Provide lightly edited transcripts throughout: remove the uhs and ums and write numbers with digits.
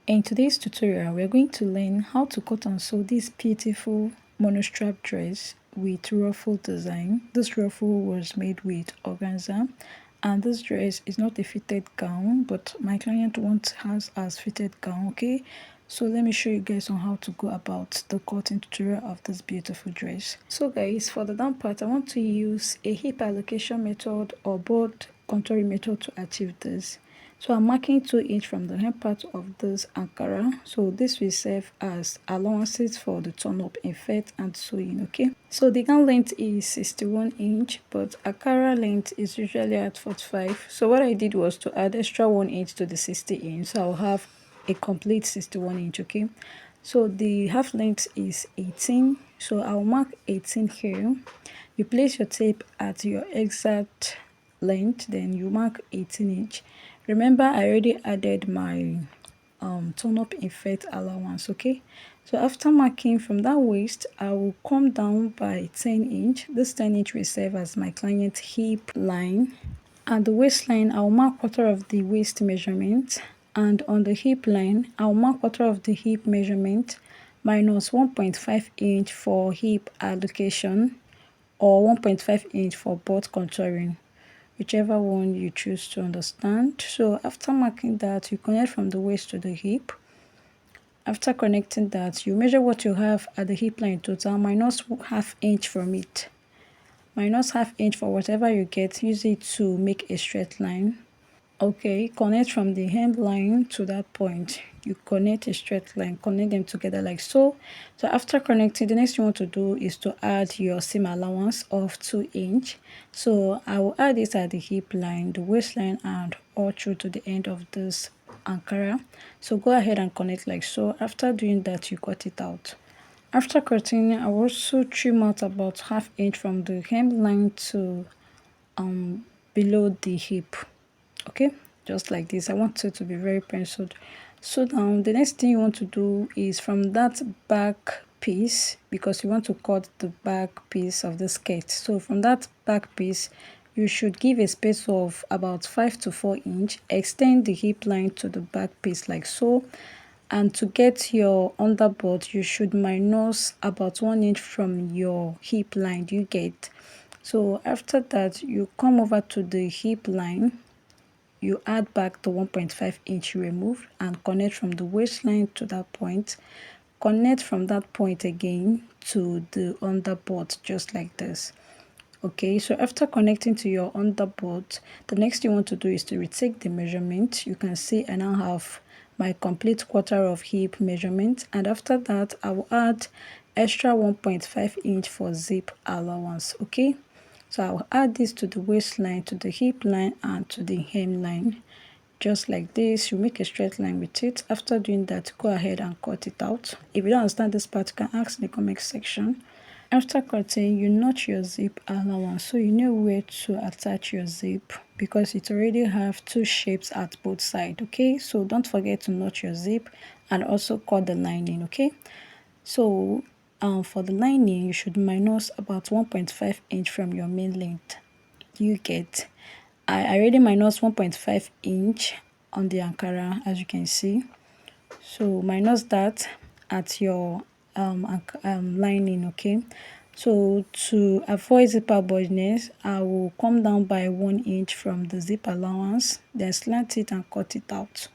In today's tutorial, we're going to learn how to cut and sew this beautiful monostrap dress with ruffle design. This ruffle was made with organza, and this dress is not a fitted gown, but my client wants has as fitted gown. Okay, so let me show you guys on how to go about the cutting tutorial of this beautiful dress. So guys, for the down part, I want to use a hip allocation method or board contouring method to achieve this. So I'm marking 2 inch from the hem part of this Ankara. So this will serve as allowances for the turn up effect and sewing. Okay, so the gown length is 61 inch, but Ankara length is usually at 45. So what I did was to add extra 1 inch to the 60 inch, so I'll have a complete 61 inch. Okay, so the half length is 18, so I'll mark 18 here. You place your tape at your exact length, then you mark 18 inch. Remember, I already added my turn up effect allowance. Okay, so after marking from that waist, I will come down by 10 inch. This 10 inch will serve as my client's hip line, and the waistline I'll mark quarter of the waist measurement, and on the hip line I'll mark quarter of the hip measurement minus 1.5 inch for hip allocation or 1.5 inch for board contouring, whichever one you choose to understand. So after marking that, you connect from the waist to the hip. After connecting that, you measure what you have at the hip line total minus half inch from it. Minus half inch for whatever you get, use it to make a straight line. Okay, connect from the hemline to that point. You connect a straight line, connect them together like so. So after connecting, the next thing you want to do is to add your seam allowance of 2 inch. So I will add it at the hip line, the waistline, and all through to the end of this Ankara. So go ahead and connect like so. After doing that, you cut it out. After cutting, I will also trim out about half inch from the hemline to below the hip. Okay, just like this. I want it to be very penciled. So now the next thing you want to do is from that back piece, because you want to cut the back piece of the skirt. So from that back piece, you should give a space of about 5 to 4 inch. Extend the hip line to the back piece like so. And to get your underboard, you should minus about 1 inch from your hip line. You get. So after that, you come over to the hip line, you add back the 1.5 inch you removed and connect from the waistline to that point. Connect from that point again to the underboard, just like this. Okay, so after connecting to your underboard, the next thing you want to do is to retake the measurement. You can see I now have my complete quarter of hip measurement, and after that I will add extra 1.5 inch for zip allowance. Okay, so I'll add this to the waistline, to the hip line, and to the hemline, just like this. You make a straight line with it. After doing that, go ahead and cut it out. If you don't understand this part, you can ask in the comment section. After cutting, you notch your zip allowance, so you know where to attach your zip because it already have two shapes at both sides. Okay, so don't forget to notch your zip and also cut the lining. Okay, so for the lining, you should minus about 1.5 inch from your main length. You get, I already minus 1.5 inch on the Ankara, as you can see. So minus that at your lining. Okay, so to avoid zipper boldness, I will come down by 1 inch from the zip allowance, then slant it and cut it out.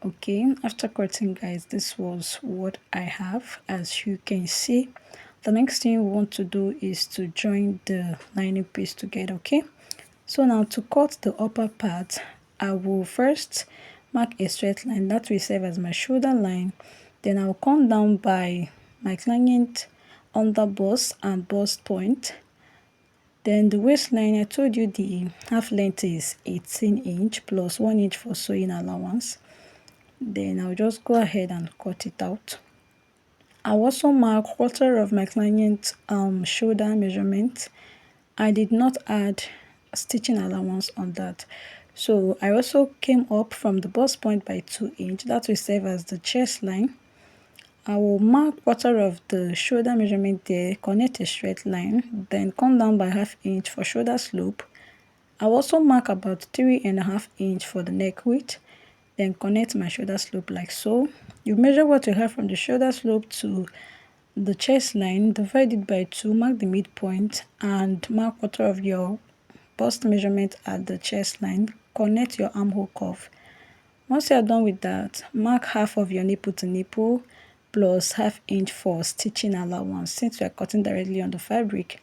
Okay, after cutting, guys, this was what I have. As you can see, the next thing we want to do is to join the lining piece together. Okay, so now to cut the upper part, I will first mark a straight line that will serve as my shoulder line. Then I'll come down by my client under bust and bust point. Then the waistline, I told you the half length is 18 inch plus 1 inch for sewing allowance. Then I'll just go ahead and cut it out. I'll also mark quarter of my client's shoulder measurement. I did not add stitching allowance on that. So I also came up from the bust point by 2 inch. That will serve as the chest line. I will mark quarter of the shoulder measurement there, connect a straight line, then come down by half inch for shoulder slope. I'll also mark about 3.5 inch for the neck width. then connect my shoulder slope like so. You measure what you have from the shoulder slope to the chest line, divide it by 2, mark the midpoint, and mark quarter of your bust measurement at the chest line. Connect your armhole curve. Once you are done with that, mark half of your nipple to nipple plus ½ inch for stitching allowance since we are cutting directly on the fabric.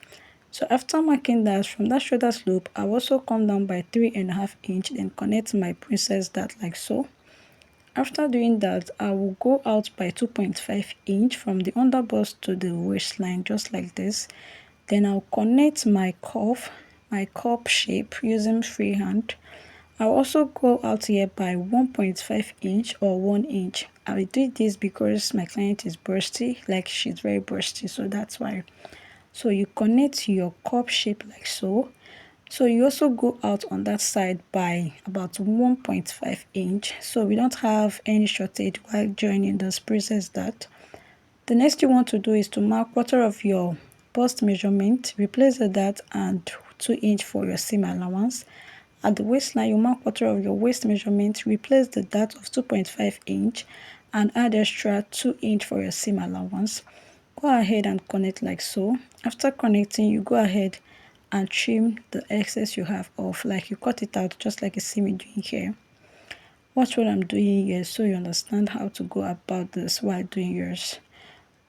So after marking that, from that shoulder slope, I'll also come down by 3½ inch, then connect my princess dart like so. After doing that, I will go out by 2.5 inch from the underbust to the waistline, just like this. Then I'll connect my cuff, my cup shape using freehand. I'll also go out here by 1.5 inch or 1 inch. I will do this because my client is bursty, like she's very bursty, so that's why. So you connect your cup shape like so. So you also go out on that side by about 1.5 inch, so we don't have any shortage while joining the princess dart. The next you want to do is to mark quarter of your bust measurement, replace the dart and 2 inch for your seam allowance. At the waistline, you mark quarter of your waist measurement, replace the dart of 2.5 inch and add extra 2 inch for your seam allowance. Go ahead and connect like so. After connecting, you go ahead and trim the excess you have off, like you cut it out just like you see me doing here. Watch what I'm doing here so you understand how to go about this while doing yours.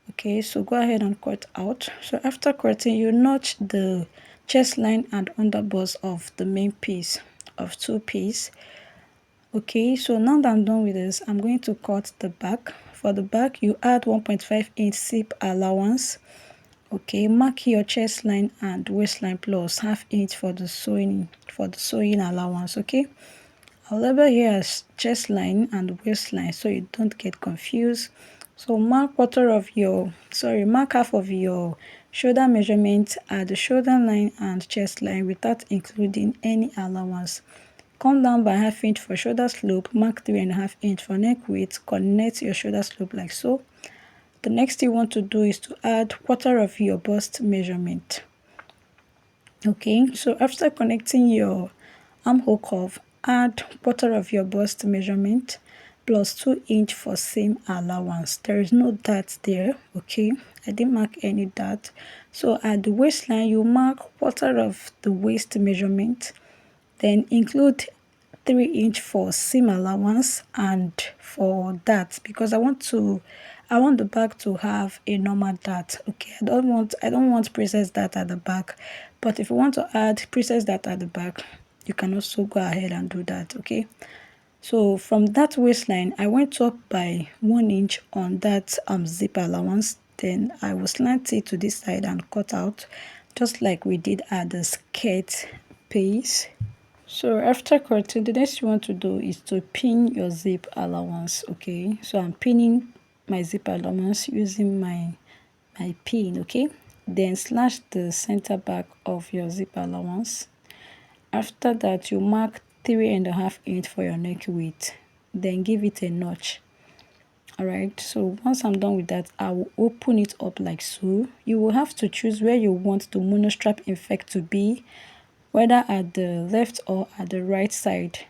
Okay, so go ahead and cut out. So after cutting, you notch the chest line and underbust of the main piece of 2 piece. Okay, so now that I'm done with this, I'm going to cut the back. For the back, you add 1.5 inch zip allowance. Okay, mark your chest line and waistline plus ½ inch for the sewing allowance. Okay, I'll label here as chest line and waistline so you don't get confused. So mark mark half of your shoulder measurement at the shoulder line and chest line without including any allowance. Come down by ½ inch for shoulder slope, mark 3½ inch for neck width, connect your shoulder slope like so. The next thing you want to do is to add quarter of your bust measurement. Okay, so after connecting your armhole curve, add quarter of your bust measurement plus 2 inch for seam allowance. There is no dart there. Okay, I didn't mark any dart. So at the waistline, you mark quarter of the waist measurement, then include 3 inch for seam allowance and for dart because I want the back to have a normal dart. Okay, I don't want princess dart at the back, but if you want to add princess dart at the back, you can also go ahead and do that. Okay, so from that waistline, I went up by 1 inch on that zip allowance. Then I will slant it to this side and cut out just like we did at the skirt piece. So after cutting, the next you want to do is to pin your zip allowance. Okay, so I'm pinning my zip allowance using my pin. Okay, then slash the center back of your zip allowance. After that, you mark 3½ inch for your neck width, then give it a notch. Alright, so once I'm done with that, I will open it up like so. You will have to choose where you want the monostrap effect to be, whether at the left or at the right side.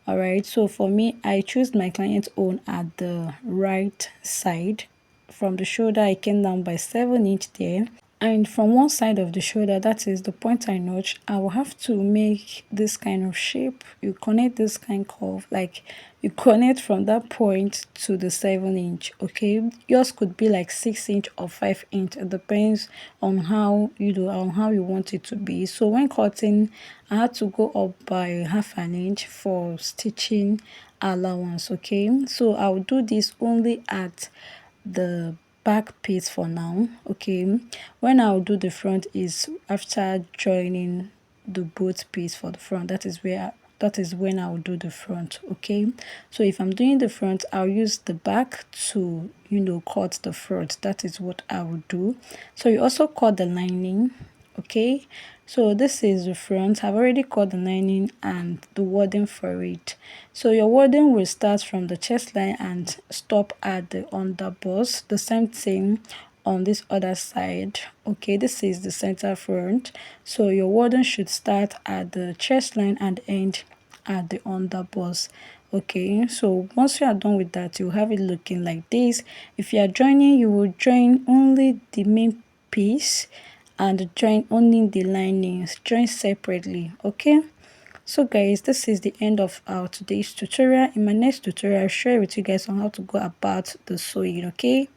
Alright, so for me, I choose my client's own at the right side. From the shoulder, I came down by 7 inch there. And from one side of the shoulder, that is the point I notch, I will have to make this kind of shape. You connect this kind of like you connect from that point to the 7 inch. Okay, yours could be like 6 inch or 5 inch. It depends on how you want it to be. So when cutting, I had to go up by ½ an inch for stitching allowance. Okay, so I'll do this only at the back piece for now. Okay, when I'll do the front is after joining the both piece for the front. That is when I'll do the front. Okay, so if I'm doing the front, I'll use the back to cut the front. That is what I will do. So you also cut the lining. Okay, so this is the front. I've already cut the lining and the wording for it. So your wording will start from the chest line and stop at the underbust. The same thing on this other side. Okay, this is the center front. So your wording should start at the chest line and end at the underbust. Okay, so once you are done with that, you have it looking like this. If you are joining, you will join only the main piece and join only the linings, join separately. Okay, so guys, this is the end of our today's tutorial. In my next tutorial, I'll share with you guys on how to go about the sewing. Okay,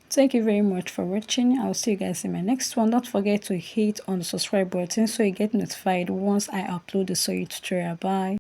thank you very much for watching. I'll see you guys in my next one. Don't forget to hit on the subscribe button so you get notified once I upload the sewing tutorial. Bye.